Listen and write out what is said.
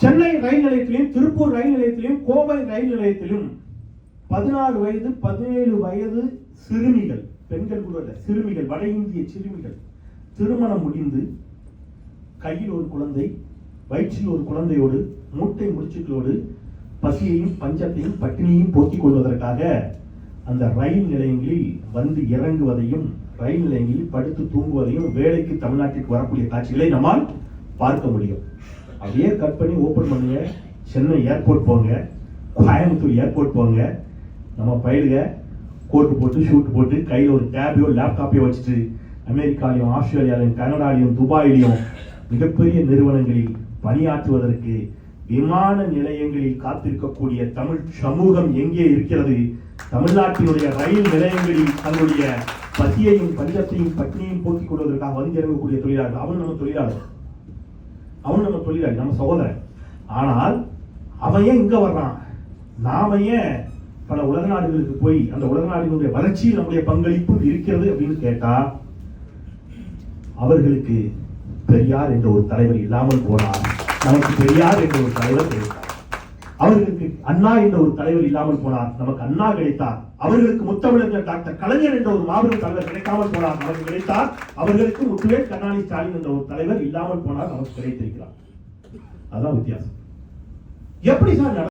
சென்னை ரயில் நிலையத்திலும் திருப்பூர் ரயில் நிலையத்திலும் கோவை ரயில் நிலையத்திலும் 16 வயது 17 வயது சிறுமிகள், பெண்கள் கூட இல்ல, சிறுமிகள், வட இந்திய சிறுமிகள் திருமணம் முடிந்து கையில் ஒரு குழந்தை, வயிற்றில் ஒரு குழந்தையோடு, மூட்டை முடிச்சுக்களோடு பசியையும் பஞ்சத்தையும் பட்டினியையும் போக்கிக் கொள்வதற்காக அந்த ரயில் நிலையங்களில் வந்து இறங்குவதையும், ரயில் நிலையங்களில் படுத்து தூங்குவதையும், வேலைக்கு தமிழ்நாட்டிற்கு வரக்கூடிய காட்சிகளை நம்மால் பார்க்க முடியும். அப்படியே கட் பண்ணி ஓபன் பண்ணுங்க, சென்னை ஏர்போர்ட் போங்க, கோயம்புத்தூர் ஏர்போர்ட் போங்க, நம்ம பயிலுக கோட்டு போட்டு ஷூட் போட்டு கையில் ஒரு டேபையோ லேப்டாப்பையோ வச்சுட்டு அமெரிக்காலையும் ஆஸ்திரேலியாலையும் கனடாலையும் துபாயிலையும் மிகப்பெரிய நிறுவனங்களில் பணியாற்றுவதற்கு விமான நிலையங்களில் காத்திருக்கக்கூடிய தமிழ் சமூகம் எங்கே இருக்கிறது? தமிழ்நாட்டினுடைய ரயில் நிலையங்களில் தன்னுடைய பசியையும் பஞ்சத்தையும் பட்டினியையும் போக்கிக் கொள்வதற்காக வந்து இறங்கக்கூடிய தொழிலாளர்கள். அவன் நம்ம தொழிலாளர், அவன் நம்ம தொழிலாளி, நம்ம சகோதரன். ஆனால் அவன் ஏன் இங்க வர்றான்? நாம ஏன் பல உலக நாடுகளுக்கு போய் அந்த உலக நாடுகளுடைய வளர்ச்சியில் நம்முடைய பங்களிப்பு இருக்கிறது அப்படின்னு கேட்டா, அவர்களுக்கு பெரியார் என்ற ஒரு தலைவர் இல்லாமல் போனார், நமக்கு பெரியார் என்ற ஒரு தலைவர் கிடைத்தார். அவர்களுக்கு அண்ணா என்ற ஒரு தலைவர் இல்லாமல் போனார், நமக்கு அண்ணா கிடைத்தார். அவர்களுக்கு முத்தமிழர் டாக்டர் கலைஞர் என்ற ஒரு மாபெரும் தலைவர் கிடைக்காமல் போனார், நமக்கு கிடைத்தார். அவர்களுக்கு முத்துவேல் கருணாநிதி ஸ்டாலின் என்ற ஒரு தலைவர் இல்லாமல் போனார், நமக்கு கிடைத்திருக்கிறார். அதான் வித்தியாசம். எப்படி சார்